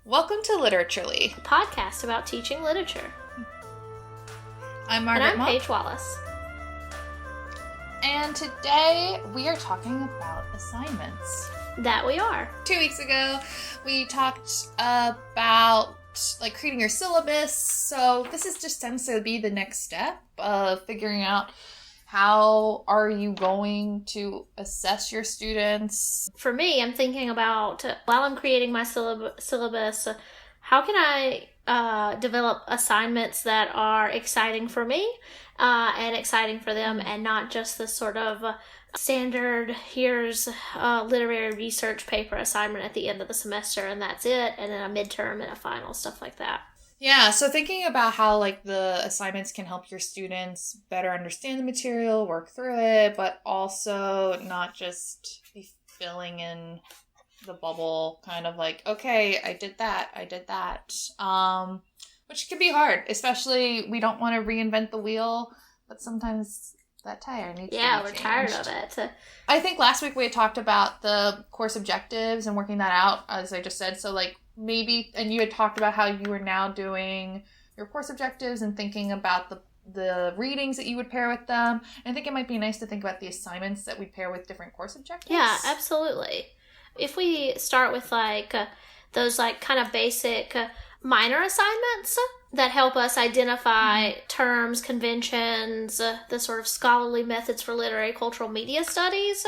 Welcome to Literaturely, a podcast about teaching literature. I'm Margaret. And I'm Paige Wallace. And today we are talking about assignments. That we are. 2 weeks ago, we talked about creating your syllabus. So this is just tends to be the next step of figuring out how are you going to assess your students. For me, I'm thinking about, while I'm creating my syllabus, how can I develop assignments that are exciting for me and exciting for them, and not just the sort of standard, here's a literary research paper assignment at the end of the semester and that's it, and then a midterm and a final, stuff like that. Yeah, so thinking about how the assignments can help your students better understand the material, work through it, but also not just be filling in the bubble, kind of okay, I did that. Which can be hard, especially we don't want to reinvent the wheel, but sometimes that tire needs to be changed. Yeah, we're tired of it. I think last week we had talked about the course objectives and working that out, as I just said, so maybe, and you had talked about how you were now doing your course objectives and thinking about the readings that you would pair with them. And I think it might be nice to think about the assignments that we pair with different course objectives. Yeah, absolutely. If we start with those kind of basic minor assignments that help us identify terms, conventions, the sort of scholarly methods for literary cultural media studies,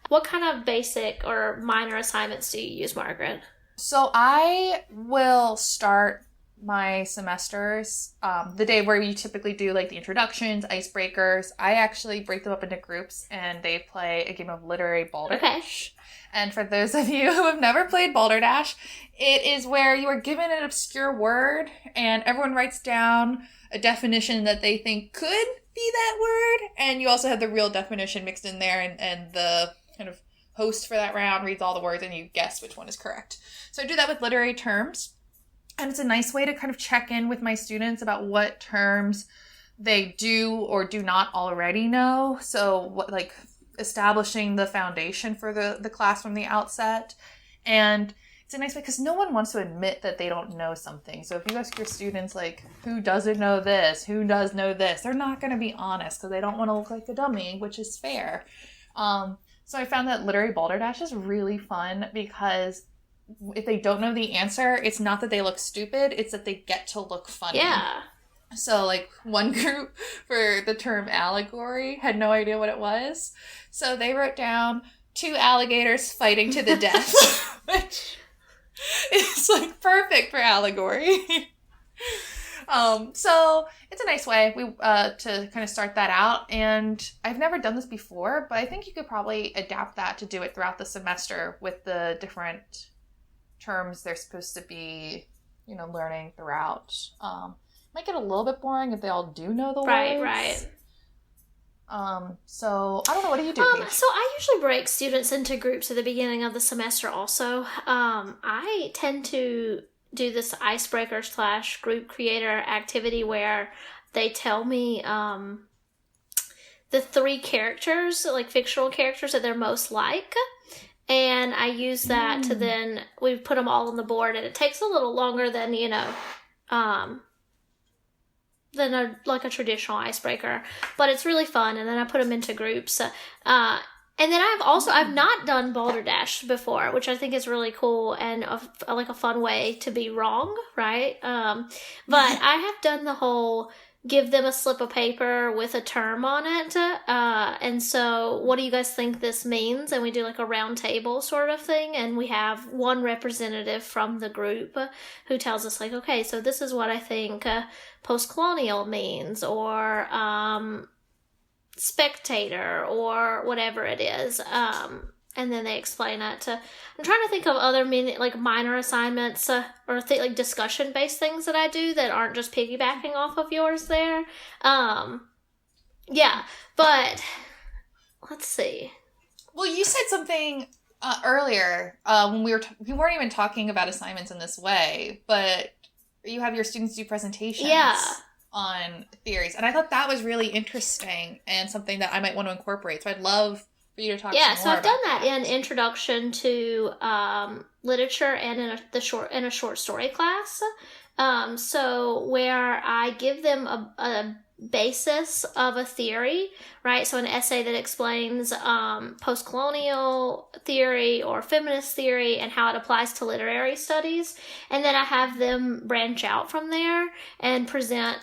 what kind of basic or minor assignments do you use, Margaret? So I will start my semesters the day where you typically do the introductions, icebreakers. I actually break them up into groups and they play a game of literary Balderdash. Okay. And for those of you who have never played Balderdash, it is where you are given an obscure word and everyone writes down a definition that they think could be that word. And you also have the real definition mixed in there, and the kind of host for that round reads all the words and you guess which one is correct. So I do that with literary terms. And it's a nice way to kind of check in with my students about what terms they do or do not already know. So what, establishing the foundation for the class from the outset. And it's a nice way because no one wants to admit that they don't know something. So if you ask your students, who doesn't know this? Who does know this? They're not going to be honest because they don't want to look like a dummy, which is fair. So I found that literary Balderdash is really fun because if they don't know the answer, it's not that they look stupid, it's that they get to look funny. Yeah. So, one group for the term allegory had no idea what it was. So they wrote down 2 alligators fighting to the death, which is, perfect for allegory. So it's a nice way to kind of start that out. And I've never done this before, but I think you could probably adapt that to do it throughout the semester with the different terms they're supposed to be, learning throughout. Might get a little bit boring if they all do know the words. Right. So I don't know, what do you do, Paige? So I usually break students into groups at the beginning of the semester also. I tend to do this icebreaker / group creator activity where they tell me the 3 characters, fictional characters that they're most like. And I use that to then, we put them all on the board, and it takes a little longer than, than a traditional icebreaker, but it's really fun. And then I put them into groups. And then I've not done Balderdash before, which I think is really cool and a fun way to be wrong, right? But I have done the whole give them a slip of paper with a term on it. And so what do you guys think this means? And we do a round table sort of thing. And we have one representative from the group who tells us okay, so this is what I think post-colonial means, or spectator, or whatever it is. And then they explain it. I'm trying to think of other minor assignments or discussion-based things that I do that aren't just piggybacking off of yours there. Yeah, but let's see. Well, you said something earlier when we weren't even talking about assignments in this way, but you have your students do presentations. Yeah. On theories. And I thought that was really interesting and something that I might want to incorporate. So I'd love for you to talk Yeah, some so more I've done about that in Introduction to Literature and in a short story class. So where I give them a basis of a theory, right? So an essay that explains post-colonial theory or feminist theory and how it applies to literary studies. And then I have them branch out from there and present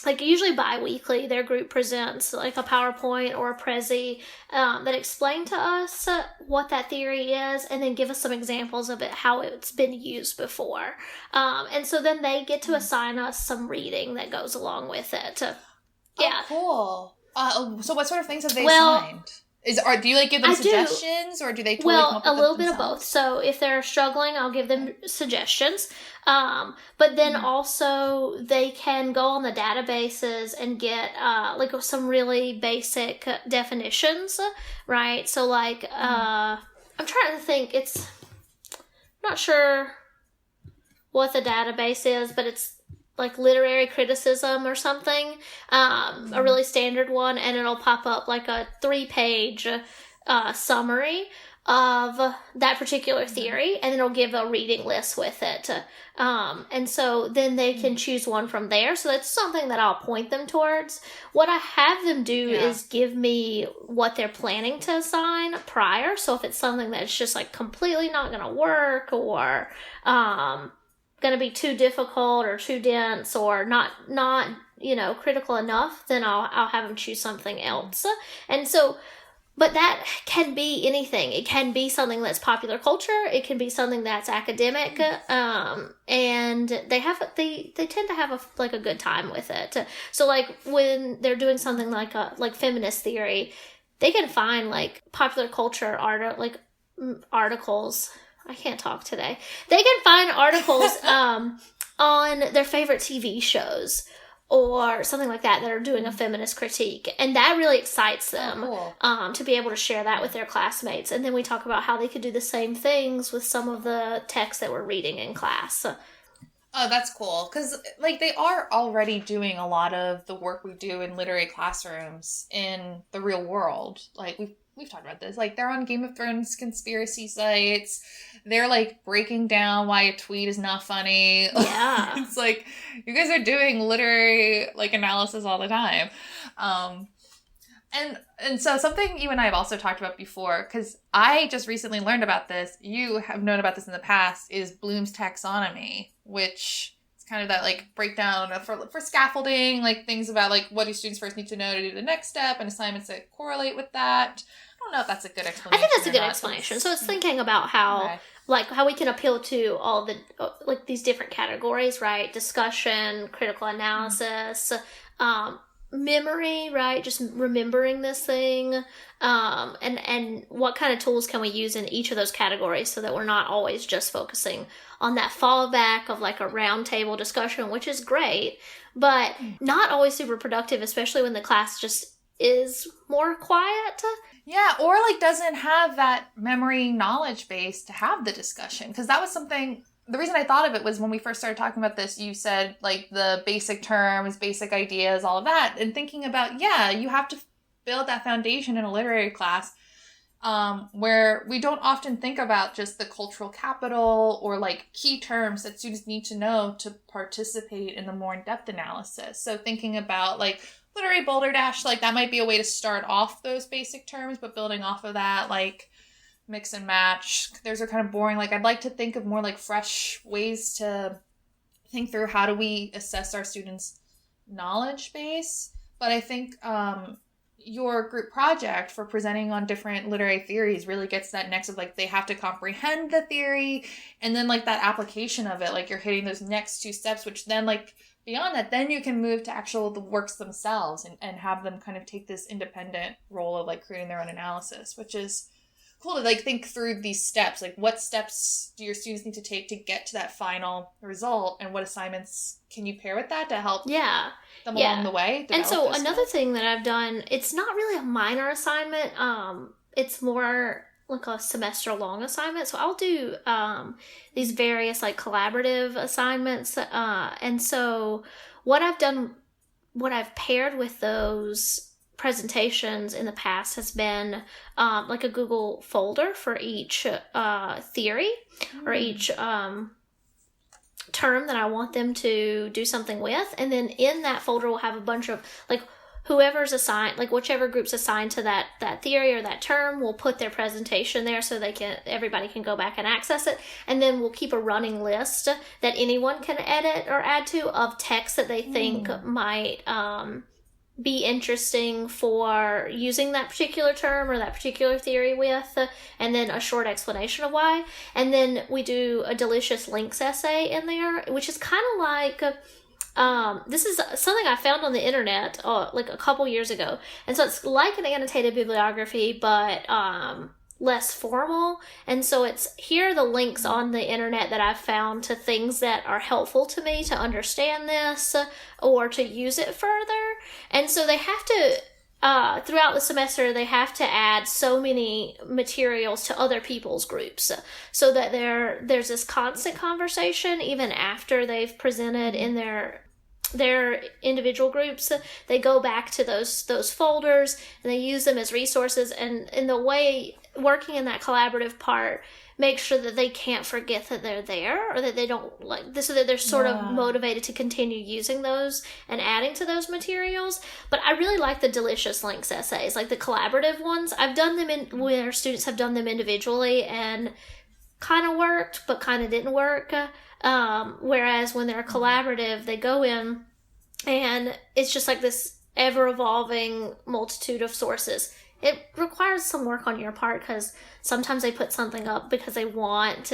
like usually bi-weekly, their group presents like a PowerPoint or a Prezi that explain to us what that theory is and then give us some examples of it, how it's been used before. And so then they get to assign us some reading that goes along with it. Yeah. Oh, cool. So what sort of things have they assigned? Do you like give them suggestions or do they totally come up with a little bit themselves? of both. So if they're struggling, I'll give them suggestions. But then also they can go on the databases and get like some really basic definitions, right? So like I'm trying to think. I'm not sure what the database is, but it's like literary criticism or something, a really standard one, and it'll pop up like a 3-page summary of that particular theory, and it'll give a reading list with it. And so then they can choose one from there. So that's something that I'll point them towards. What I have them do is give me what they're planning to assign prior. So if it's something that's just like completely not going to work or going to be too difficult or too dense or not critical enough, then I'll have them choose something else. And so, but that can be anything. It can be something that's popular culture. It can be something that's academic. And they tend to have a good time with it. So like when they're doing something like feminist theory, they can find like popular culture articles. I can't talk today. They can find articles on their favorite TV shows or something like that are doing a feminist critique. And that really excites them to be able to share that with their classmates. And then we talk about how they could do the same things with some of the texts that we're reading in class. Oh, that's cool. Because, like, they are already doing a lot of the work we do in literary classrooms in the real world. Like, we've talked about this. Like, they're on Game of Thrones conspiracy sites. They're, like, breaking down why a tweet is not funny. Yeah. It's like, you guys are doing literary, like, analysis all the time. And so something you and I have also talked about before, because I just recently learned about this, you have known about this in the past, is Bloom's Taxonomy, which is kind of that, like, breakdown for scaffolding, like, things about, like, what do students first need to know to do the next step, and assignments that correlate with that. I don't know if that's a good explanation. I think that's a good explanation. So it's thinking about how, like, how we can appeal to all the, like, these different categories, right? Discussion, critical analysis, memory, right? Just remembering this thing, and what kind of tools can we use in each of those categories so that we're not always just focusing on that fallback of like a round table discussion, which is great, but not always super productive, especially when the class just is more quiet. Yeah, or like doesn't have that memory knowledge base to have the discussion. Because that was something, the reason I thought of it was when we first started talking about this, you said like the basic terms, basic ideas, all of that. And thinking about, you have to build that foundation in a literary class where we don't often think about just the cultural capital or like key terms that students need to know to participate in the more in-depth analysis. So thinking about like literary Balderdash, like that might be a way to start off those basic terms, but building off of that, like mix and match. Those are kind of boring. Like I'd like to think of more like fresh ways to think through how do we assess our students' knowledge base. But I think your group project for presenting on different literary theories really gets that next of like they have to comprehend the theory and then like that application of it, like you're hitting those next two steps, which then like beyond that, then you can move to the works themselves and have them kind of take this independent role of like creating their own analysis, which is cool to like think through these steps. Like what steps do your students need to take to get to that final result, and what assignments can you pair with that to help them along the way? And so another thing that I've done, it's not really a minor assignment. It's more like a semester long assignment. So I'll do these various like collaborative assignments. And so what I've done, what I've paired with those presentations in the past has been like a Google folder for each theory or each term that I want them to do something with. And then in that folder, we'll have a bunch of, like, whoever's assigned, like whichever group's assigned to that theory or that term will put their presentation there so everybody can go back and access it. And then we'll keep a running list that anyone can edit or add to of text that they think might be interesting for using that particular term or that particular theory with, and then a short explanation of why. And then we do a delicious links essay in there, which is kind of like, this is something I found on the internet like a couple years ago. And so it's like an annotated bibliography, but less formal. And so here are the links on the internet that I've found to things that are helpful to me to understand this or to use it further. And so they have to, throughout the semester, they have to add so many materials to other people's groups so that there's this constant conversation even after they've presented in their individual groups. They go back to those folders and they use them as resources, and in the way working in that collaborative part make sure that they can't forget that they're there, or that they don't like this, so that they're sort of motivated to continue using those and adding to those materials. But I really like the delicious links essays, like the collaborative ones. I've done them where students have done them individually and kind of worked but kind of didn't work, whereas when they're collaborative, they go in and it's just like this ever-evolving multitude of sources. It requires some work on your part because sometimes they put something up because they want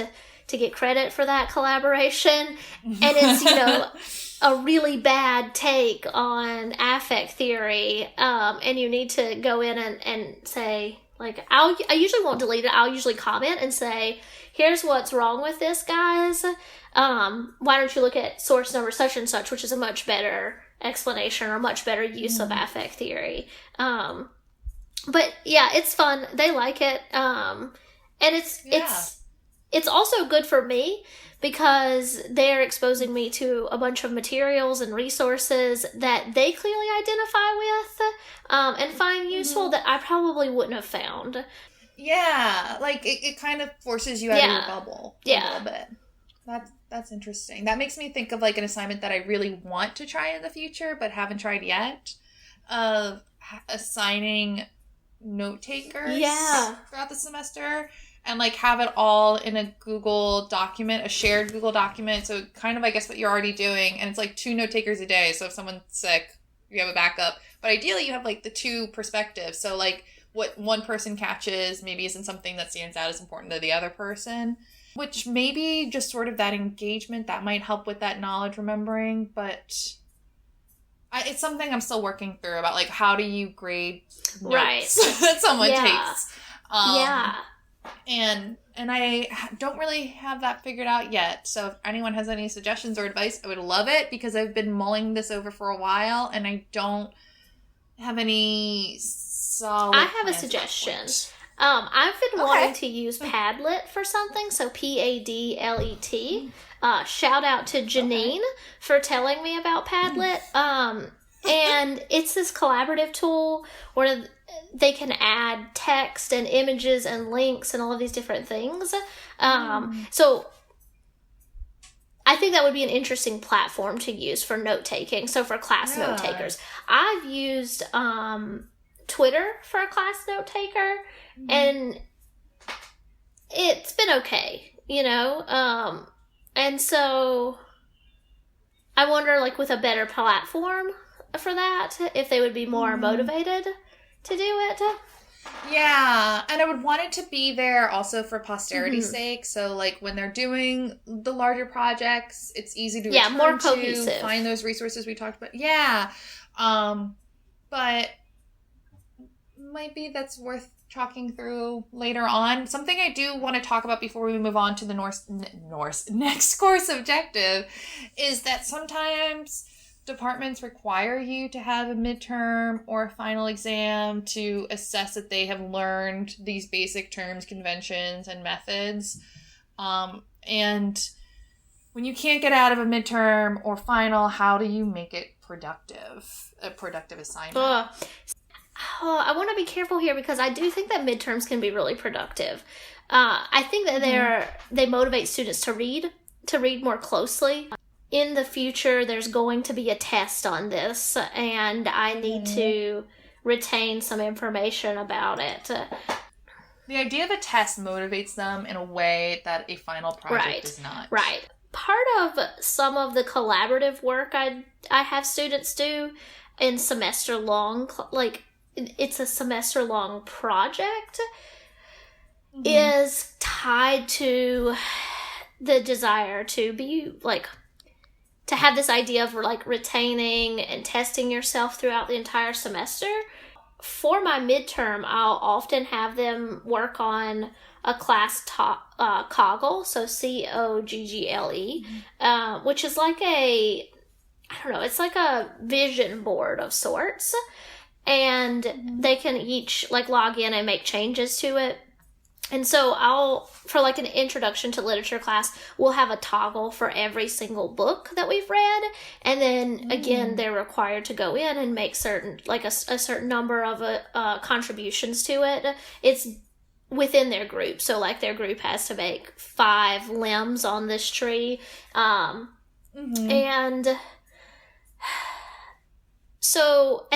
to get credit for that collaboration. And it's, a really bad take on affect theory. And you need to go in and say, like, I usually won't delete it. I'll usually comment and say, here's what's wrong with this, guys. Why don't you look at source number such and such, which is a much better explanation or much better use of affect theory. But yeah, it's fun. They like it. And it's also good for me because they're exposing me to a bunch of materials and resources that they clearly identify with, and find useful that I probably wouldn't have found. Yeah, like it kind of forces you out of your bubble a little bit. That's interesting. That makes me think of like an assignment that I really want to try in the future but haven't tried yet, of assigning note takers throughout the semester and like have it all in a Google document, a shared Google document. So kind of, I guess, what you're already doing. And it's like 2 note takers a day. So if someone's sick, you have a backup. But ideally you have like the 2 perspectives. So like what one person catches maybe isn't something that stands out as important to the other person, which maybe just sort of that engagement that might help with that knowledge remembering. But it's something I'm still working through about, like, how do you grade notes that someone takes? And I don't really have that figured out yet. So if anyone has any suggestions or advice, I would love it, because I've been mulling this over for a while and I don't have any solid. I have a suggestion. I've been wanting to use Padlet for something, so Padlet. Shout out to Janine for telling me about Padlet. And it's this collaborative tool where they can add text and images and links and all of these different things. So I think that would be an interesting platform to use for note-taking. So for class note-takers. I've used Twitter for a class note-taker, and it's been okay, and so I wonder, like, with a better platform for that, if they would be more motivated to do it. Yeah, and I would want it to be there also for posterity's sake. So, like, when they're doing the larger projects, it's easy to return more cohesive. To, find those resources we talked about. Yeah, but maybe that's worth talking through later on. Something I do want to talk about before we move on to the next course objective is that sometimes departments require you to have a midterm or a final exam to assess that they have learned these basic terms, conventions, and methods. And when you can't get out of a midterm or final, how do you make it productive? A productive assignment. I want to be careful here because I do think that midterms can be really productive. I think that they motivate students to read more closely. In the future, there's going to be a test on this, and I need to retain some information about it. The idea of a test motivates them in a way that a final project does not. Right. Part of some of the collaborative work I have students do in semester-long, like, it's a semester-long project, is tied to the desire to be, like, to have this idea of, like, retaining and testing yourself throughout the entire semester. For my midterm, I'll often have them work on a class Coggle, so Coggle, which is like it's like a vision board of sorts. And they can each, like, log in and make changes to it. And so for like an introduction to literature class, we'll have a toggle for every single book that we've read. And then again, they're required to go in and make a certain number of contributions to it. It's within their group. So like their group has to make 5 limbs on this tree. And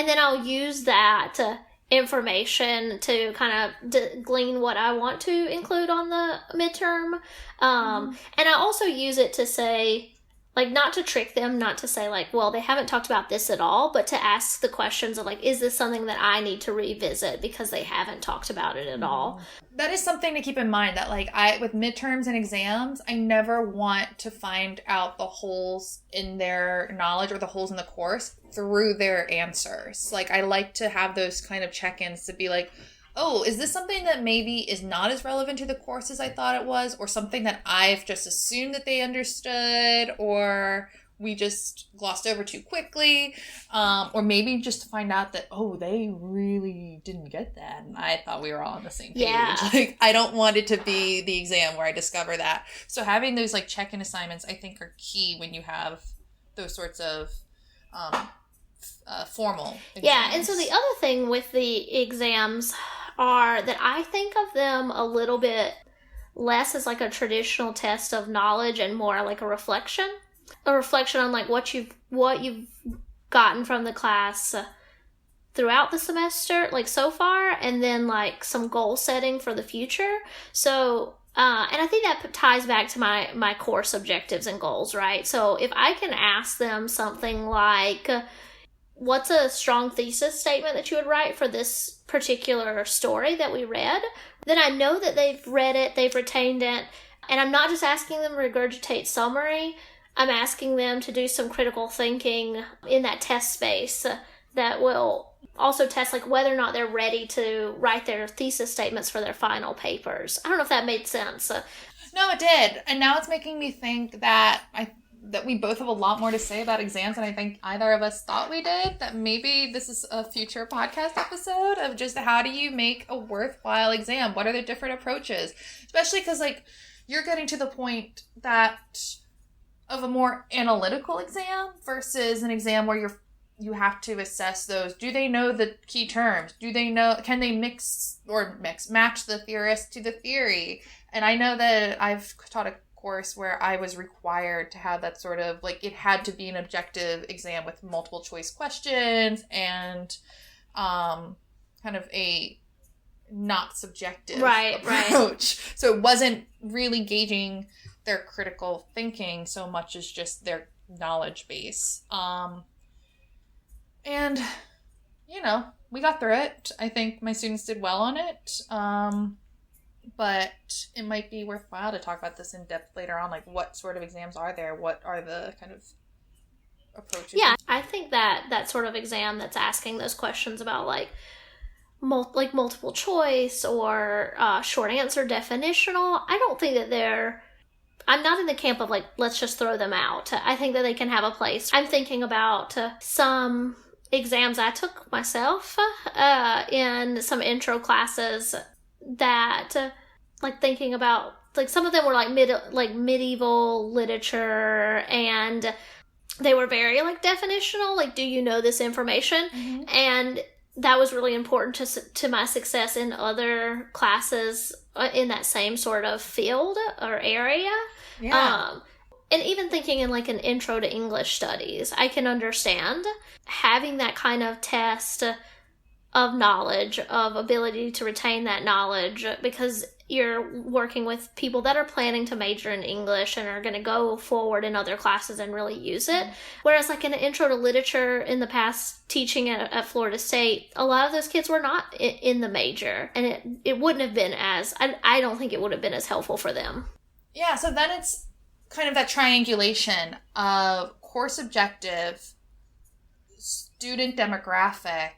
then I'll use that information to kind of glean what I want to include on the midterm. And I also use it to say, like, not to trick them, not to say, like, well, they haven't talked about this at all, but to ask the questions of, like, is this something that I need to revisit because they haven't talked about it at all? That is something to keep in mind, that, like, with midterms and exams, I never want to find out the holes in their knowledge or the holes in the course through their answers. Like, I like to have those kind of check-ins to be like, oh, is this something that maybe is not as relevant to the course as I thought it was, or something that I've just assumed that they understood, or we just glossed over too quickly, or maybe just to find out that, oh, they really didn't get that, and I thought we were all on the same page. Yeah. Like, I don't want it to be the exam where I discover that. So having those, like, check-in assignments, I think, are key when you have those sorts of formal exams. Yeah, and so the other thing with the exams are that I think of them a little bit less as like a traditional test of knowledge and more like a reflection on like what you've gotten from the class throughout the semester, like so far, and then like some goal setting for the future. So and I think that ties back to my course objectives and goals, right? So if I can ask them something like, what's a strong thesis statement that you would write for this particular story that we read? Then I know that they've read it, they've retained it, and I'm not just asking them to regurgitate summary, I'm asking them to do some critical thinking in that test space that will also test like whether or not they're ready to write their thesis statements for their final papers. I don't know if that made sense. No, it did. And now it's making me think that we both have a lot more to say about exams than I think either of us thought we did. That maybe this is a future podcast episode of just how do you make a worthwhile exam? What are the different approaches? Especially because, like, you're getting to the point that of a more analytical exam versus an exam where you have to assess those. Do they know the key terms? Can they match the theorist to the theory? And I know that I've taught a course where I was required to have that sort of, like, it had to be an objective exam with multiple choice questions and kind of a not subjective approach. Right. So it wasn't really gauging their critical thinking so much as just their knowledge base. And, you know, we got through it. I think my students did well on it. But it might be worthwhile to talk about this in depth later on. Like, what sort of exams are there? What are the kind of approaches? Yeah, I think that sort of exam that's asking those questions about, like, multiple choice or short answer definitional, I don't think that I'm not in the camp of, like, let's just throw them out. I think that they can have a place. I'm thinking about some exams I took myself in some intro classes that, like, thinking about, like, some of them were like medieval literature, and they were very, like, definitional, like, do you know this information? And that was really important to my success in other classes in that same sort of field or area. Yeah. And even thinking in like an intro to English studies, I can understand having that kind of test of knowledge, of ability to retain that knowledge, because you're working with people that are planning to major in English and are going to go forward in other classes and really use it. Whereas like in an intro to literature in the past, teaching at Florida State, a lot of those kids were not in the major, and it wouldn't have been I don't think it would have been as helpful for them. Yeah, so then it's kind of that triangulation of course objective, student demographic,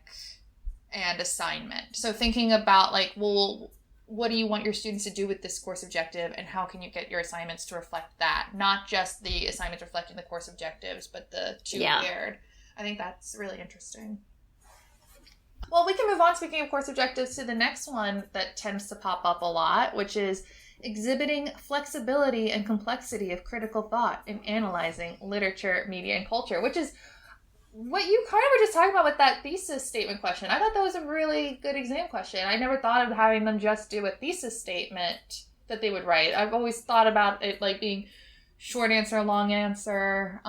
and assignment. So thinking about like, well, what do you want your students to do with this course objective, and how can you get your assignments to reflect that? Not just the assignments reflecting the course objectives, but the two paired. I think that's really interesting. Well, we can move on, speaking of course objectives, to the next one that tends to pop up a lot, which is exhibiting flexibility and complexity of critical thought in analyzing literature, media, and culture, which is what you kind of were just talking about with that thesis statement question. I thought that was a really good exam question. I never thought of having them just do a thesis statement that they would write. I've always thought about it like being short answer, long answer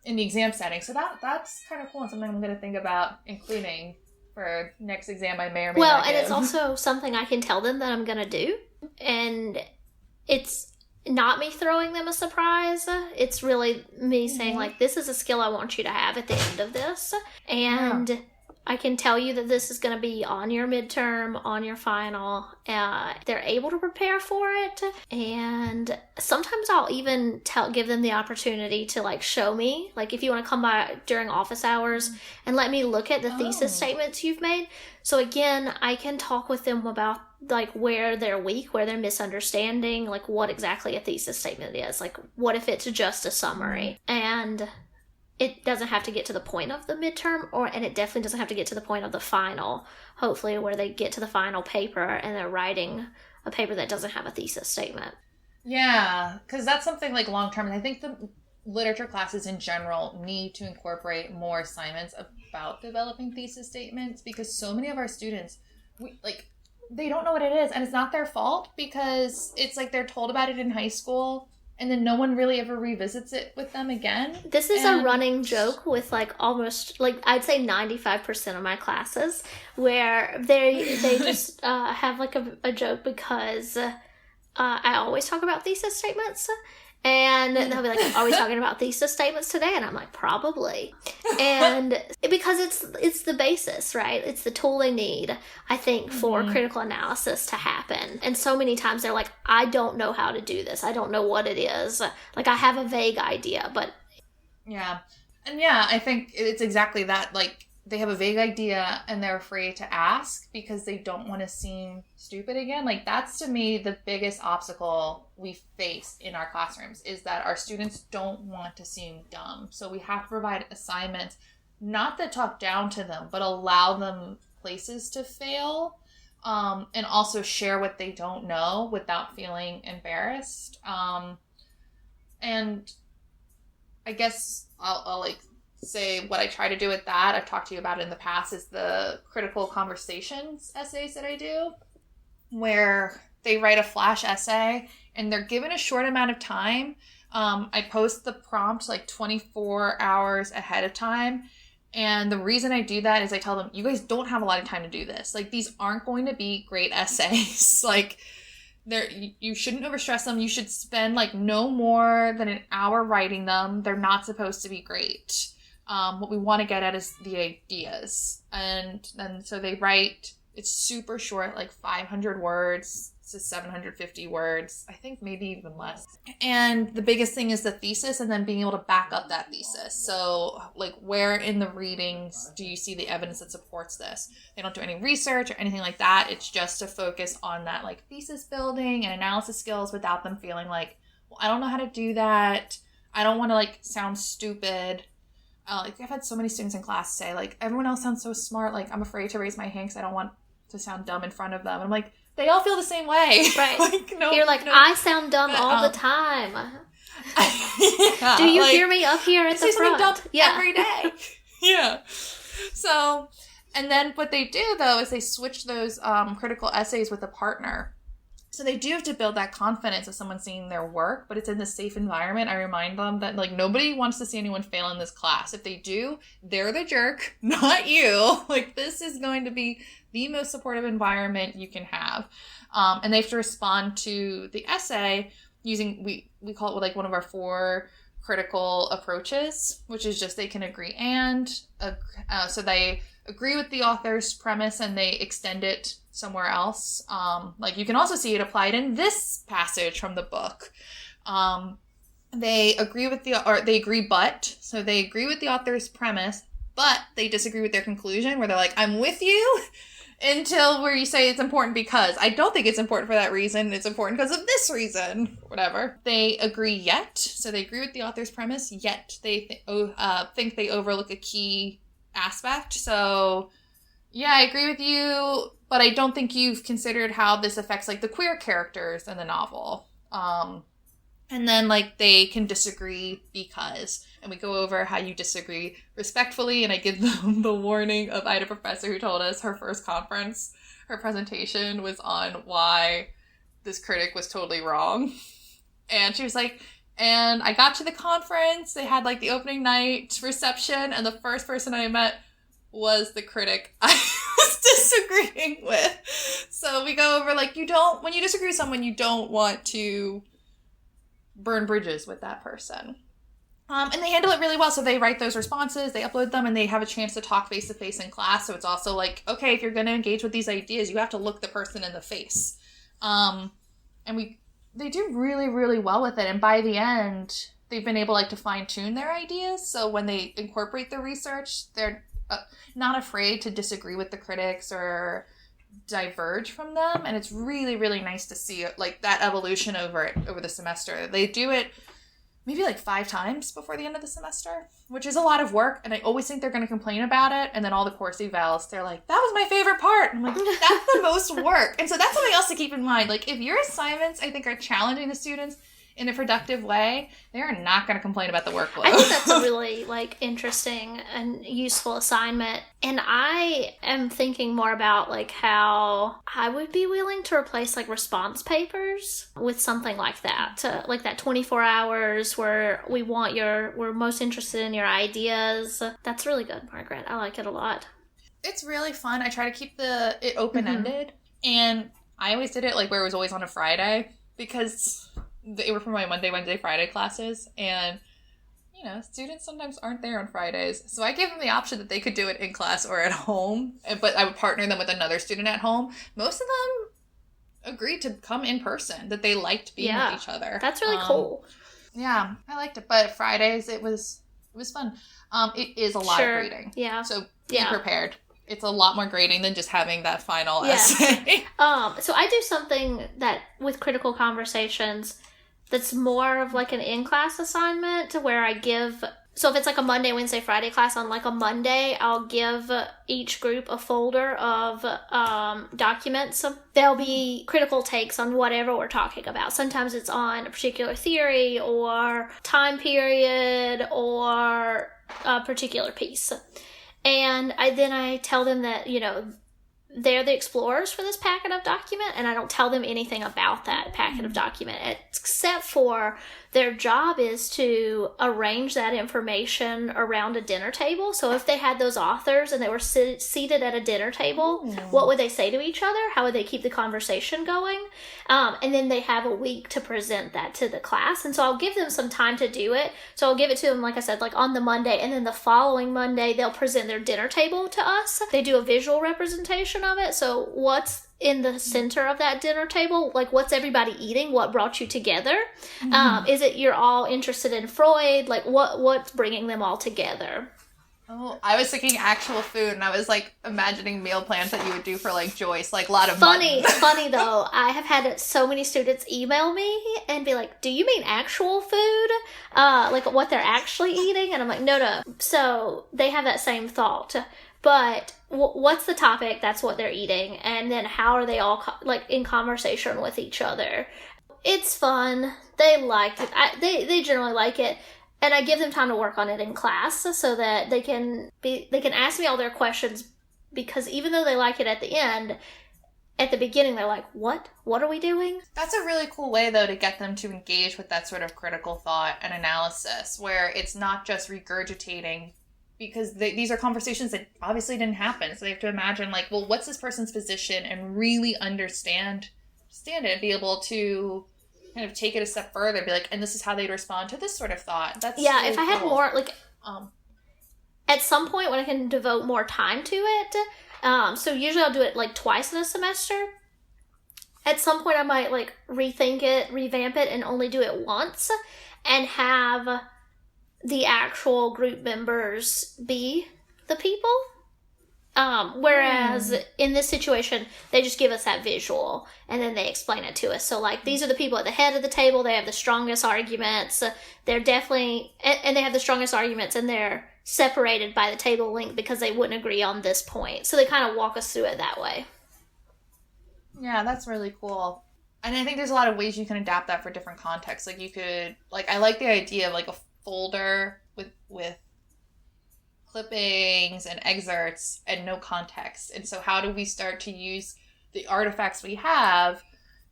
in the exam setting. So that's kind of cool and something I'm going to think about including for next exam I may or may not give. It's also something I can tell them that I'm going to do. And it's not me throwing them a surprise. It's really me saying, like, this is a skill I want you to have at the end of this. And I can tell you that this is going to be on your midterm, on your final. They're able to prepare for it. And sometimes I'll even give them the opportunity to, like, show me. Like, if you want to come by during office hours and let me look at the thesis statements you've made. So, again, I can talk with them about like where they're weak, where they're misunderstanding, like what exactly a thesis statement is. Like, what if it's just a summary? And it doesn't have to get to the point of the midterm, and it definitely doesn't have to get to the point of the final, hopefully, where they get to the final paper and they're writing a paper that doesn't have a thesis statement. Yeah, because that's something like long-term, and I think the literature classes in general need to incorporate more assignments about developing thesis statements, because so many of our students, they don't know what it is, and it's not their fault, because it's like they're told about it in high school and then no one really ever revisits it with them again. This is a running joke with like almost like I'd say 95% of my classes, where they just have like a joke because I always talk about thesis statements. And they'll be like, are we talking about thesis statements today? And I'm like, probably. And because it's the basis, right? It's the tool they need, I think, for critical analysis to happen. And so many times they're like, I don't know how to do this. I don't know what it is. Like, I have a vague idea, but... Yeah. And yeah, I think it's exactly that. Like, they have a vague idea and they're afraid to ask because they don't want to seem stupid again. Like, that's to me the biggest obstacle we face in our classrooms, is that our students don't want to seem dumb. So we have to provide assignments, not that talk down to them, but allow them places to fail, and also share what they don't know without feeling embarrassed. And I guess I'll like say what I try to do with that, I've talked to you about it in the past, is the critical conversations essays that I do, where they write a flash essay and they're given a short amount of time. I post the prompt like 24 hours ahead of time. And the reason I do that is I tell them, you guys don't have a lot of time to do this. Like, these aren't going to be great essays. Like, you shouldn't overstress them. You should spend like no more than an hour writing them. They're not supposed to be great. What we want to get at is the ideas. And then so they write, it's super short, like 500 words to 750 words. I think maybe even less. And the biggest thing is the thesis, and then being able to back up that thesis. So like, where in the readings do you see the evidence that supports this? They don't do any research or anything like that. It's just to focus on that like thesis building and analysis skills without them feeling like, well, I don't know how to do that. I don't want to like sound stupid. Like, I've had so many students in class say, like, everyone else sounds so smart. Like, I'm afraid to raise my hand because I don't want to sound dumb in front of them. And I'm like, they all feel the same way. Right. Like, no, you're like, no, I sound dumb all the time. Yeah, do you hear me up here at the front? Dumb every day. Yeah. So, And then what they do, though, is they switch those critical essays with a partner. So they do have to build that confidence of someone seeing their work, but it's in this safe environment. I remind them that, like, nobody wants to see anyone fail in this class. If they do, they're the jerk, not you. Like, this is going to be the most supportive environment you can have. And they have to respond to the essay using, we call it like one of our 4 critical approaches, which is just they can agree so they agree with the author's premise and they extend it somewhere else. Like you can also see it applied in this passage from the book. They agree with so they agree with the author's premise, but they disagree with their conclusion where they're like, I'm with you until where you say it's important because I don't think it's important for that reason. It's important because of this reason, whatever. They agree yet. So they agree with the author's premise, yet they think they overlook a key aspect. So yeah, I agree with you, but I don't think you've considered how this affects like the queer characters in the novel. And then like they can disagree because, and we go over how you disagree respectfully, and I give them the warning of I had a professor who told us her first conference, her presentation was on why this critic was totally wrong. And she was like, and I got to the conference, they had like the opening night reception, and the first person I met was the critic I was disagreeing with. So we go over like when you disagree with someone, you don't want to burn bridges with that person. And they handle it really well. So they write those responses, they upload them, and they have a chance to talk face-to-face in class. So it's also like, okay, if you're going to engage with these ideas, you have to look the person in the face. And they do really, really well with it. And by the end, they've been able like to fine-tune their ideas. So when they incorporate the research, they're not afraid to disagree with the critics or diverge from them, and it's really, really nice to see like that evolution over the semester. They do it maybe like 5 times before the end of the semester, which is a lot of work, and I always think they're going to complain about it, and then all the course evals, they're like, that was my favorite part. I'm like, that's the most work. And so that's something else to keep in mind. Like if your assignments, I think, are challenging the students in a productive way, they are not going to complain about the workload. I think that's a really like interesting and useful assignment. And I am thinking more about like how I would be willing to replace like response papers with something like that. Like that 24 hours where we're most interested in your ideas. That's really good, Margaret. I like it a lot. It's really fun. I try to keep it open-ended. Mm-hmm. And I always did it like where it was always on a Friday because they were for my Monday, Wednesday, Friday classes, and, you know, students sometimes aren't there on Fridays, so I gave them the option that they could do it in class or at home, but I would partner them with another student at home. Most of them agreed to come in person, that they liked being with each other. That's really cool. Yeah, I liked it, but Fridays, it was fun. It is a lot of grading. Yeah. So be prepared. It's a lot more grading than just having that final essay. So I do something that with critical conversations that's more of like an in-class assignment where I give, so if it's like a Monday, Wednesday, Friday class, on like a Monday, I'll give each group a folder of documents. There'll be critical takes on whatever we're talking about. Sometimes it's on a particular theory or time period or a particular piece. And I tell them that, you know, they're the explorers for this packet of document, and I don't tell them anything about that packet of document, except for their job is to arrange that information around a dinner table. So if they had those authors and they were seated at a dinner table, what would they say to each other? How would they keep the conversation going? And then they have a week to present that to the class. And so I'll give them some time to do it. So I'll give it to them, like I said, like on the Monday, and then the following Monday, they'll present their dinner table to us. They do a visual representation of it. So what's in the center of that dinner table, like what's everybody eating, what brought you together? Is it you're all interested in Freud, like what's bringing them all together? Oh, I was thinking actual food, and I was like imagining meal plans that you would do for like Joyce, like a lot of funny though, I have had so many students email me and be like, do you mean actual food, like what they're actually eating? And I'm like, no. So they have that same thought, but what's the topic? That's what they're eating. And then how are they all like in conversation with each other? It's fun. They like it. They generally like it. And I give them time to work on it in class so that they can ask me all their questions because even though they like it at the end, at the beginning they're like, what are we doing? That's a really cool way, though, to get them to engage with that sort of critical thought and analysis, where it's not just regurgitating, because these are conversations that obviously didn't happen. So they have to imagine, like, well, what's this person's position, and really understand it and be able to kind of take it a step further, be like, and this is how they'd respond to this sort of thought. That's really if I had more, like, at some point when I can devote more time to it, so usually I'll do it like twice in a semester. At some point I might like rethink it, revamp it, and only do it once, and have the actual group members be the people. Whereas in this situation, they just give us that visual and then they explain it to us. So like, these are the people at the head of the table. They have the strongest arguments. They're definitely, and they have the strongest arguments, and they're separated by the table link because they wouldn't agree on this point. So they kind of walk us through it that way. Yeah, that's really cool. And I think there's a lot of ways you can adapt that for different contexts. Like you could, like, I like the idea of like a folder with clippings and excerpts and no context. And so how do we start to use the artifacts we have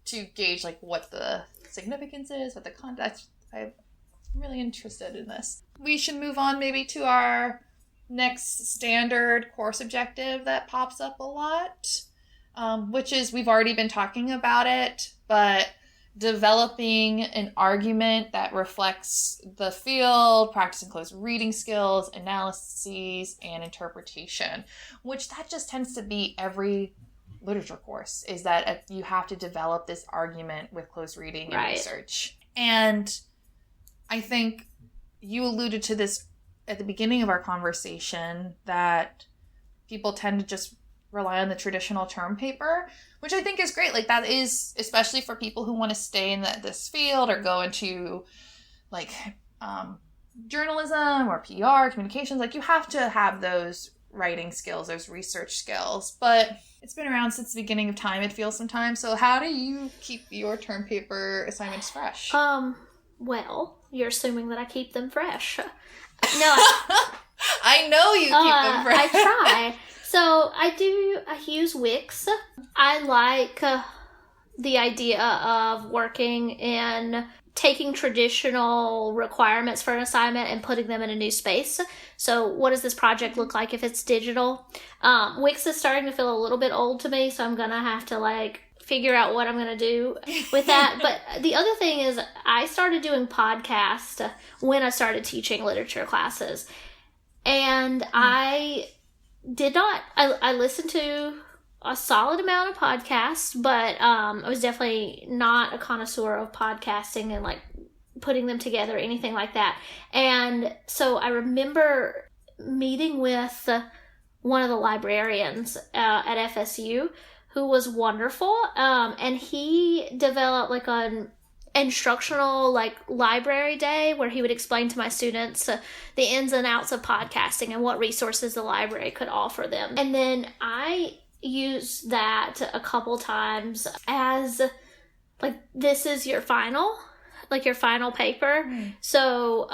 to gauge like what the significance is, what the context. I'm really interested in this. We should move on maybe to our next standard course objective that pops up a lot, which is, we've already been talking about it, but developing an argument that reflects the field, practicing close reading skills, analyses, and interpretation, which that just tends to be every literature course, is that you have to develop this argument with close reading and research. And I think you alluded to this at the beginning of our conversation, that people tend to just rely on the traditional term paper, which I think is great. Like, that is, especially for people who want to stay in this field or go into like journalism or PR, communications, like you have to have those writing skills, those research skills. But it's been around since the beginning of time, it feels sometimes. So how do you keep your term paper assignments fresh? Well, you're assuming that I keep them fresh. No, I know you keep them fresh. I try. So I use Wix. I like the idea of working in taking traditional requirements for an assignment and putting them in a new space. So what does this project look like if it's digital? Wix is starting to feel a little bit old to me, so I'm going to have to like figure out what I'm going to do with that. But the other thing is, I started doing podcasts when I started teaching literature classes. And I listened to a solid amount of podcasts, but I was definitely not a connoisseur of podcasting and like putting them together, anything like that. And so I remember meeting with one of the librarians at FSU, who was wonderful, and he developed like an instructional like library day where he would explain to my students the ins and outs of podcasting and what resources the library could offer them. And then I used that a couple times as like, this is your final paper. So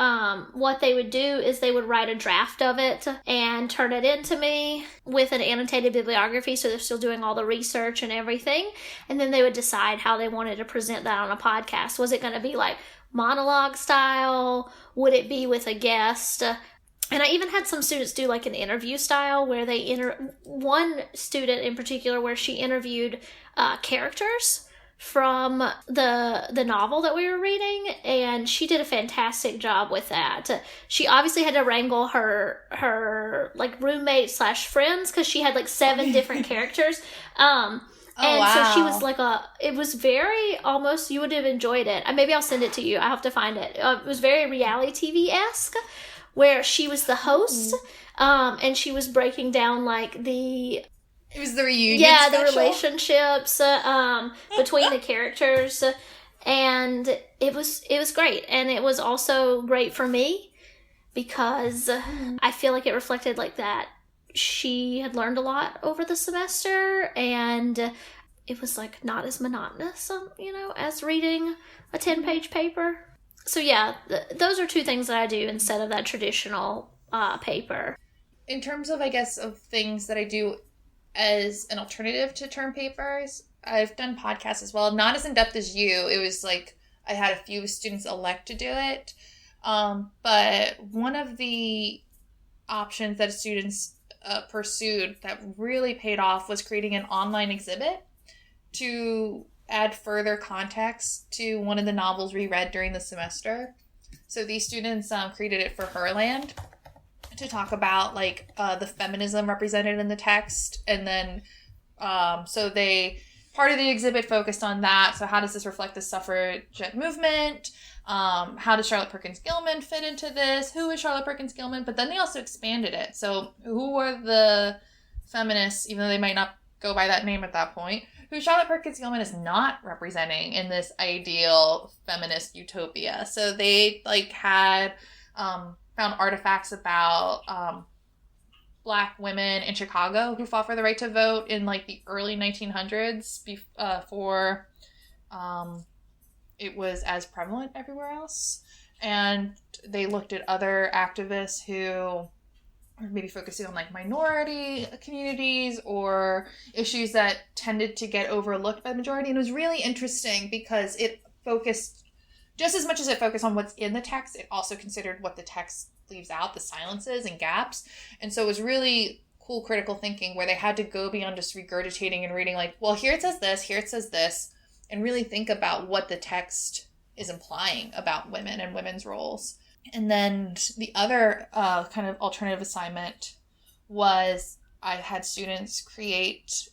what they would do is they would write a draft of it and turn it into me with an annotated bibliography, so they're still doing all the research and everything. And then they would decide how they wanted to present that on a podcast. Was it going to be like monologue style? Would it be with a guest? And I even had some students do like an interview style where they one student in particular where she interviewed characters from the novel that we were reading, and she did a fantastic job with that. She obviously had to wrangle her like roommate / friends, because she had like 7 different characters. So she was like it was very, almost, you would have enjoyed it. Maybe I'll send it to you. I have to find it. It was very reality TV-esque, where she was the host, and she was breaking down like it was the reunion special? The relationships between the characters, and it was great. And it was also great for me because I feel like it reflected like that she had learned a lot over the semester, and it was like not as monotonous, as reading a 10-page paper. So yeah, those are 2 things that I do instead of that traditional paper. In terms of, I guess, of things that I do as an alternative to term papers. I've done podcasts as well, not as in-depth as you. It was like I had a few students elect to do it. But one of the options that students pursued that really paid off was creating an online exhibit to add further context to one of the novels we read during the semester. So these students created it for Herland to talk about like the feminism represented in the text, and then so they part of the exhibit focused on that. So how does this reflect the suffragette movement? How does Charlotte Perkins Gilman fit into this? Who is Charlotte Perkins Gilman? But then they also expanded it. So who were the feminists, even though they might not go by that name at that point, who Charlotte Perkins Gilman is not representing in this ideal feminist utopia? So they like had found artifacts about Black women in Chicago who fought for the right to vote in like the early 1900s before it was as prevalent everywhere else. And they looked at other activists who are maybe focusing on like minority communities or issues that tended to get overlooked by the majority. And it was really interesting because it focused, just as much as it focused on what's in the text, it also considered what the text leaves out, the silences and gaps. And so it was really cool critical thinking where they had to go beyond just regurgitating and reading like, well, here it says this, here it says this, and really think about what the text is implying about women and women's roles. And then the other kind of alternative assignment was I had students create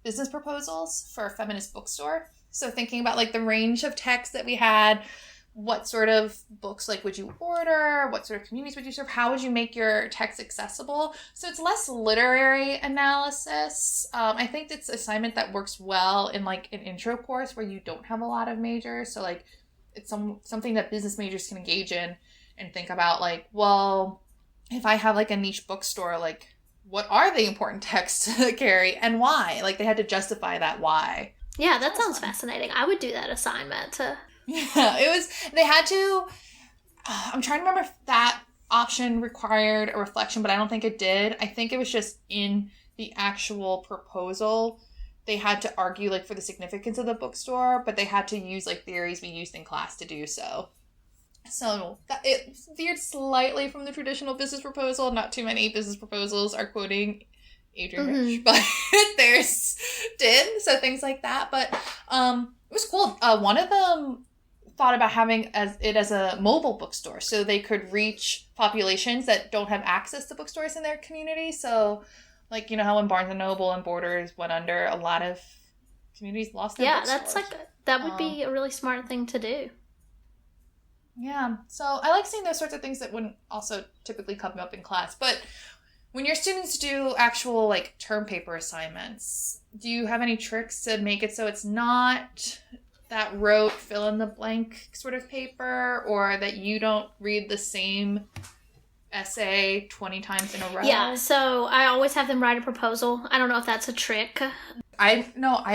business proposals for a feminist bookstore. So thinking about like the range of texts that we had, what sort of books like would you order, what sort of communities would you serve, how would you make your text accessible? So it's less literary analysis. I think it's an assignment that works well in like an intro course where you don't have a lot of majors. So like it's something that business majors can engage in and think about like, well, if I have like a niche bookstore, like what are the important texts to carry and why? Like they had to justify that why. Yeah, that sounds fascinating. I would do that assignment. Yeah, it was, they had to, I'm trying to remember if that option required a reflection, but I don't think it did. I think it was just in the actual proposal. They had to argue like for the significance of the bookstore, but they had to use like theories we used in class to do so. So it veered slightly from the traditional business proposal. Not too many business proposals are quoting Adrian Rich, but theirs did. So things like that. But it was cool. One of them thought about having it as a mobile bookstore, so they could reach populations that don't have access to bookstores in their community. So, like, you know how when Barnes and Noble and Borders went under, a lot of communities lost their bookstores. That's like that would be a really smart thing to do. Yeah, so I like seeing those sorts of things that wouldn't also typically come up in class. But when your students do actual like term paper assignments, do you have any tricks to make it so it's not that rote fill in the blank sort of paper, or that you don't read the same essay 20 times in a row? Yeah, so I always have them write a proposal. I don't know if that's a trick. I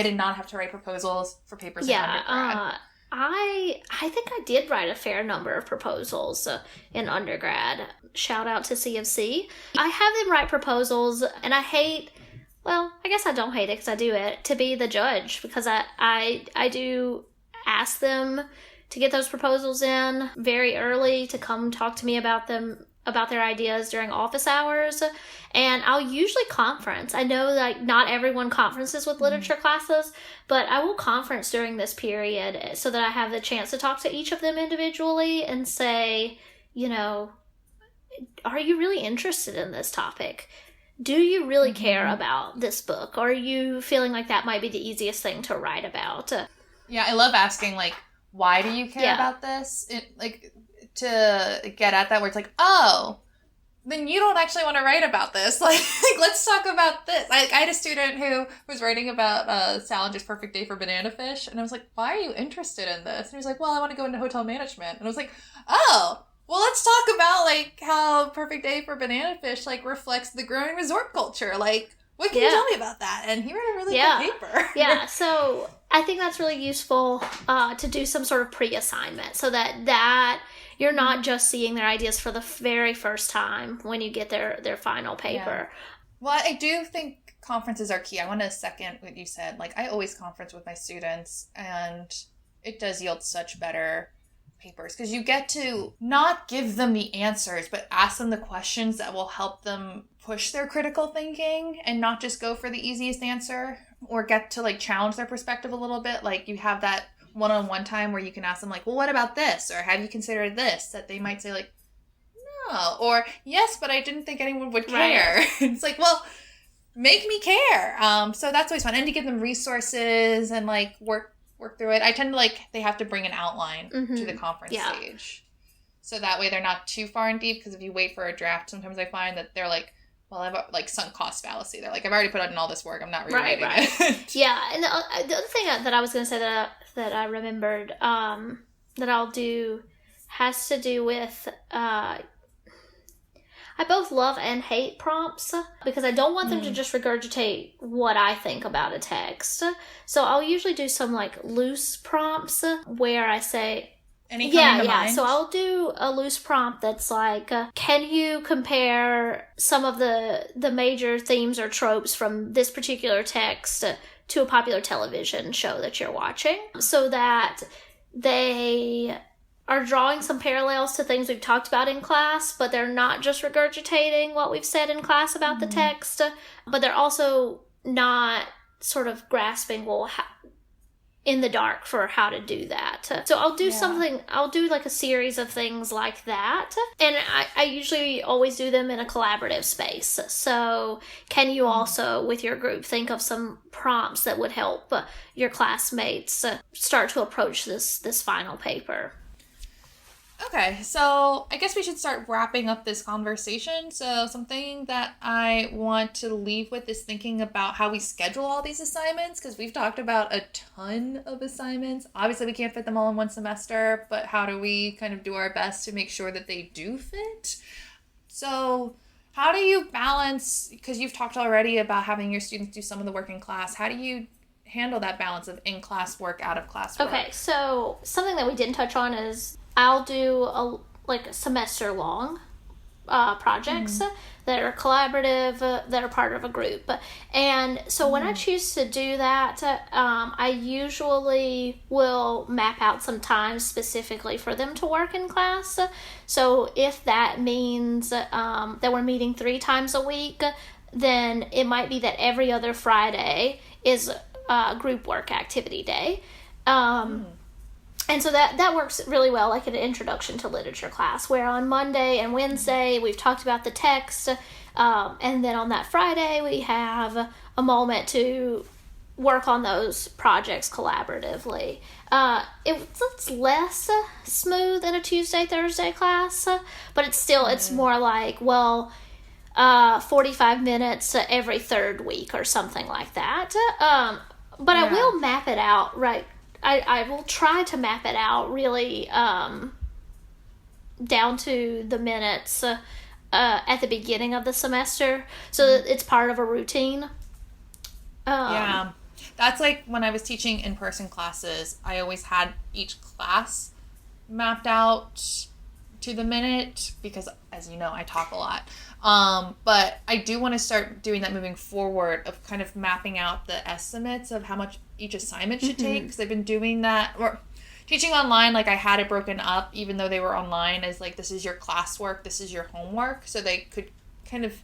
did not have to write proposals for papers in undergrad. I think I did write a fair number of proposals in undergrad. Shout out to CFC. I have them write proposals, and I guess I don't hate it because I do it, to be the judge, because I do ask them to get those proposals in very early, to come talk to me about their ideas during office hours, and I'll usually conference. I know like not everyone conferences with literature classes, but I will conference during this period so that I have the chance to talk to each of them individually and say, you know, are you really interested in this topic? Do you really care about this book? Or are you feeling like that might be the easiest thing to write about? Yeah, I love asking, like, why do you care about this? To get at that, where it's like, oh, then you don't actually want to write about this. Like let's talk about this. I had a student who was writing about Salinger's Perfect Day for Banana Fish, and I was like, why are you interested in this? And he was like, well, I want to go into hotel management. And I was like, oh, well, let's talk about like how Perfect Day for Banana Fish like reflects the growing resort culture. Like, what can you tell me about that? And he wrote a really good paper. Yeah, so I think that's really useful to do some sort of pre-assignment, so that you're not just seeing their ideas for the very first time when you get their final paper. Well, I do think conferences are key. I want to second what you said. Like, I always conference with my students, and it does yield such better papers because you get to not give them the answers, but ask them the questions that will help them push their critical thinking and not just go for the easiest answer, or get to like challenge their perspective a little bit. Like, you have that one-on-one time where you can ask them like, well, what about this? Or have you considered this? That they might say like, no, or yes, but I didn't think anyone would care. Right. It's like, well, make me care. So that's always fun. And to give them resources and like work through it. I tend to like, they have to bring an outline to the conference stage. So that way they're not too far in deep, because if you wait for a draft, sometimes I find that they're like, well, I've like sunk cost fallacy. They're like, I've already put in all this work. I'm not rewriting it. Yeah. And the other thing that I was going to say that I remembered that I'll do has to do with I both love and hate prompts because I don't want them to just regurgitate what I think about a text. So I'll usually do some like loose prompts where I say, mind? So I'll do a loose prompt that's like, can you compare some of the major themes or tropes from this particular text to a popular television show that you're watching, so that they are drawing some parallels to things we've talked about in class, but they're not just regurgitating what we've said in class about the text, but they're also not sort of grasping, in the dark for how to do that. So I'll do I'll do like a series of things like that. And I usually always do them in a collaborative space. So can you also, with your group, think of some prompts that would help your classmates start to approach this final paper? Okay, so I guess we should start wrapping up this conversation. So something that I want to leave with is thinking about how we schedule all these assignments, because we've talked about a ton of assignments. Obviously, we can't fit them all in one semester, but how do we kind of do our best to make sure that they do fit? So how do you balance, because you've talked already about having your students do some of the work in class, how do you handle that balance of in-class work, out-of-class work? Okay, so something that we didn't touch on is I'll do a semester-long projects that are collaborative, that are part of a group. And so when I choose to do that, I usually will map out some time specifically for them to work in class. So if that means that we're meeting 3 times a week, then it might be that every other Friday is group work activity day. And so that works really well, like an introduction to literature class, where on Monday and Wednesday we've talked about the text, and then on that Friday we have a moment to work on those projects collaboratively. It's less smooth in a Tuesday-Thursday class, but it's more like, 45 minutes every third week or something like that. But I will map it out, right? I will try to map it out really down to the minutes at the beginning of the semester, so that it's part of a routine. That's like when I was teaching in-person classes, I always had each class mapped out to the minute because, as you know, I talk a lot. But I do want to start doing that moving forward, of kind of mapping out the estimates of how much each assignment should take, because I've been doing that, or teaching online, like I had it broken up, even though they were online, as like, this is your classwork, this is your homework, so they could kind of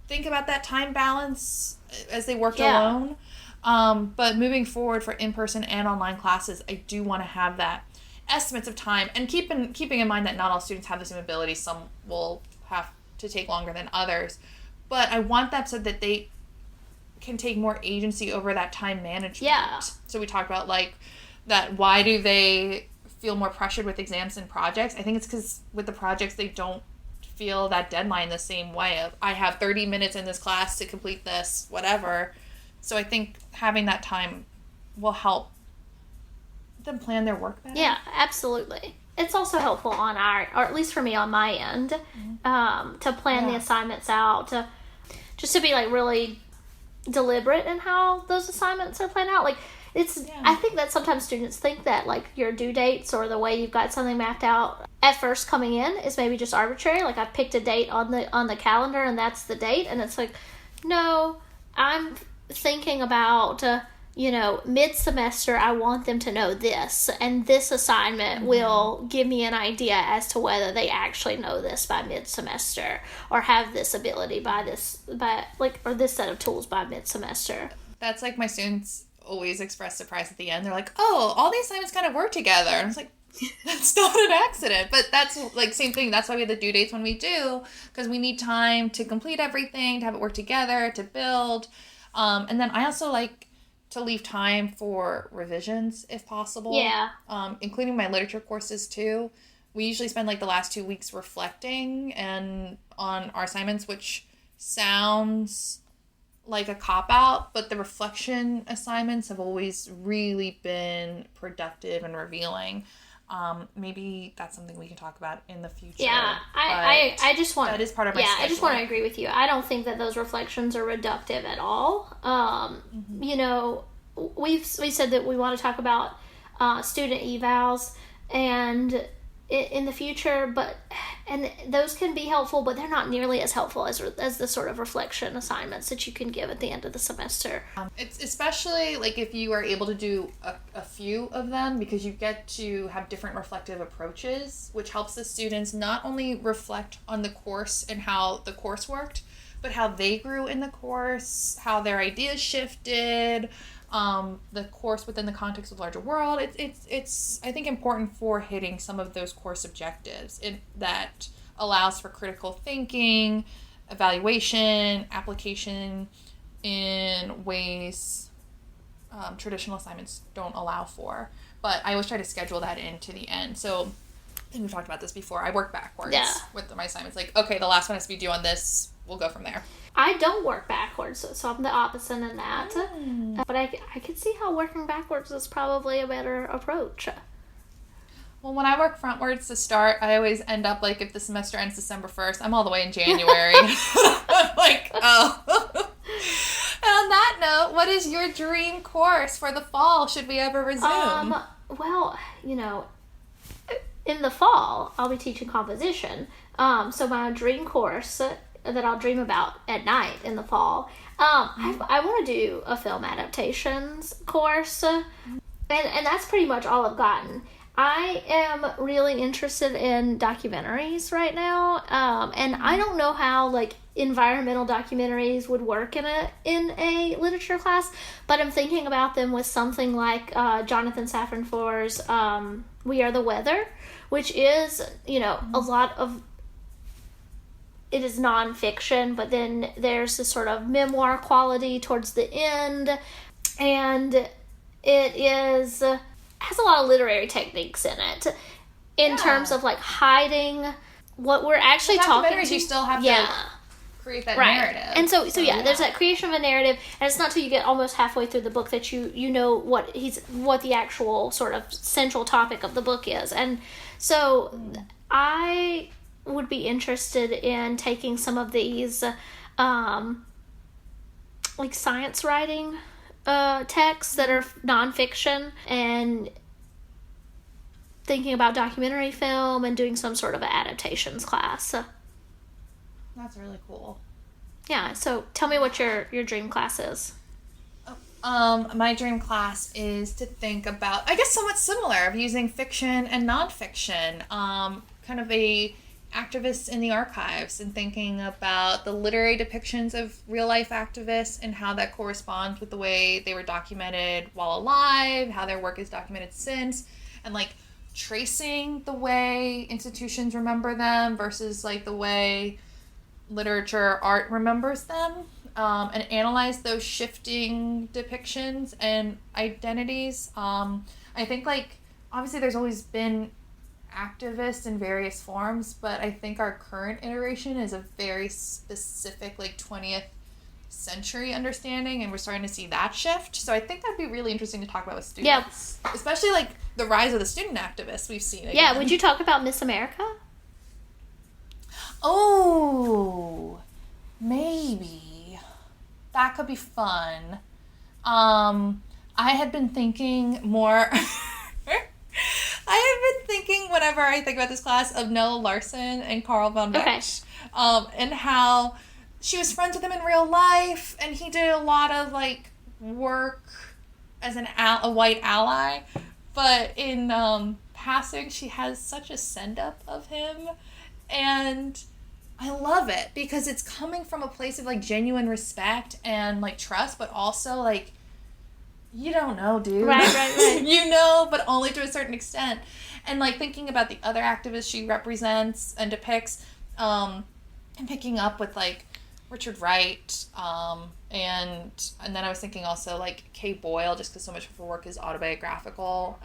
think about that time balance as they worked alone. But moving forward for in-person and online classes, I do want to have that estimates of time, and keeping in mind that not all students have the same ability. Some will have to take longer than others, but I want that so that they can take more agency over that time management. So we talked about like that, why do they feel more pressured with exams and projects? I think it's because with the projects they don't feel that deadline the same way of, I have 30 minutes in this class to complete this, whatever. So I think having that time will help them plan their work better. Yeah, absolutely. It's also helpful on our, or at least for me on my end, to plan the assignments out, just to be like really deliberate in how those assignments are planned out. Like I think that sometimes students think that like your due dates or the way you've got something mapped out at first coming in is maybe just arbitrary. Like I've picked a date on the calendar and that's the date, and it's like, no, I'm thinking about, mid-semester, I want them to know this, and this assignment will give me an idea as to whether they actually know this by mid-semester, or have this ability or this set of tools by mid-semester. That's like my students always express surprise at the end. They're like, oh, all the assignments kind of work together. And I was like, that's not an accident. But that's like same thing. That's why we have the due dates when we do, because we need time to complete everything, to have it work together, to build. And then I also like to leave time for revisions if possible. Yeah. Including my literature courses too. We usually spend like the last 2 weeks reflecting and on our assignments, which sounds like a cop-out, but the reflection assignments have always really been productive and revealing. Maybe that's something we can talk about in the future. Yeah, I just want... That is part of my schedule. I just want to agree with you. I don't think that those reflections are reductive at all. We said that we want to talk about student evals and in the future, and those can be helpful, but they're not nearly as helpful as the sort of reflection assignments that you can give at the end of the semester. It's especially like if you are able to do a few of them, because you get to have different reflective approaches, which helps the students not only reflect on the course and how the course worked, but how they grew in the course, how their ideas shifted, the course within the context of the larger world. It's I think important for hitting some of those course objectives that allows for critical thinking, evaluation, application in ways traditional assignments don't allow for. But I always try to schedule that into the end. So I think we've talked about this before. I work backwards with my assignments. Like, okay, the last one has to be due on this. We'll go from there. I don't work backwards, so I'm the opposite in that. But I can see how working backwards is probably a better approach. Well, when I work frontwards to start, I always end up like, if the semester ends December 1st, I'm all the way in January. I'm like, oh. And on that note, what is your dream course for the fall? Should we ever resume? Well, in the fall, I'll be teaching composition. So my dream course that I'll dream about at night in the fall. I want to do a film adaptations course, and that's pretty much all I've gotten. I am really interested in documentaries right now, and I don't know how environmental documentaries would work in a literature class, but I'm thinking about them with something like Jonathan Safran Foer's We Are the Weather, which is a lot of. It is nonfiction, but then there's this sort of memoir quality towards the end, and it has a lot of literary techniques in it, in terms of hiding what we're actually talking to. You still have to create that narrative, and so there's that creation of a narrative, and it's not till you get almost halfway through the book that you know what the actual sort of central topic of the book is, and so I would be interested in taking some of these science writing texts that are nonfiction and thinking about documentary film and doing some sort of adaptations class. That's really cool. Yeah, so tell me what your dream class is. My dream class is to think about, I guess somewhat similar, of using fiction and nonfiction, kind of a activists in the archives, and thinking about the literary depictions of real life activists and how that corresponds with the way they were documented while alive, how their work is documented since, and tracing the way institutions remember them versus the way literature art remembers them, and analyze those shifting depictions and identities. I think obviously there's always been activists in various forms, but I think our current iteration is a very specific 20th century understanding, and we're starting to see that shift. So I think that'd be really interesting to talk about with students, especially the rise of the student activists we've seen again. Yeah, would you talk about Miss America? Oh, maybe that could be fun. I had been thinking more whenever I think about this class, of Nella Larson and Carl von Beck, and how she was friends with him in real life, and he did a lot of, like, work as a white ally. But in passing, she has such a send-up of him, and I love it because it's coming from a place of, like, genuine respect and, like, trust, but also, like, you don't know, dude. Right. You know, but only to a certain extent. And, like, thinking about the other activists she represents and depicts, and picking up with, like, Richard Wright, and then I was thinking also, like, Kay Boyle, just because so much of her work is autobiographical.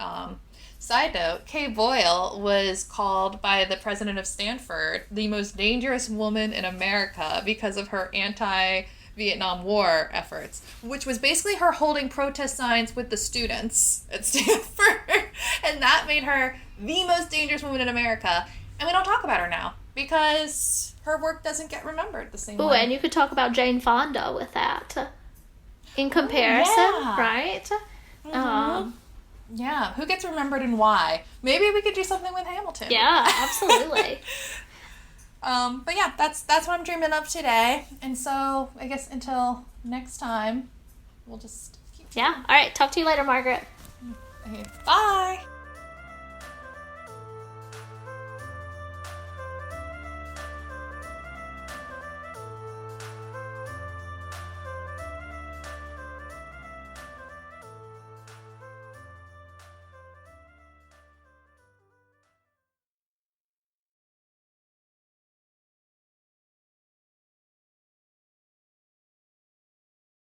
Side note, Kay Boyle was called by the president of Stanford the most dangerous woman in America because of her anti-Vietnam War efforts, which was basically her holding protest signs with the students at Stanford. And that made her the most dangerous woman in America. And we don't talk about her now because her work doesn't get remembered the same way. Oh, and you could talk about Jane Fonda with that. In comparison, right? Mm-hmm. Yeah, who gets remembered and why? Maybe we could do something with Hamilton. Yeah, absolutely. But yeah, that's what I'm dreaming of today. And so I guess until next time, we'll just keep. Yeah. All right. Talk to you later, Margaret. Okay, bye.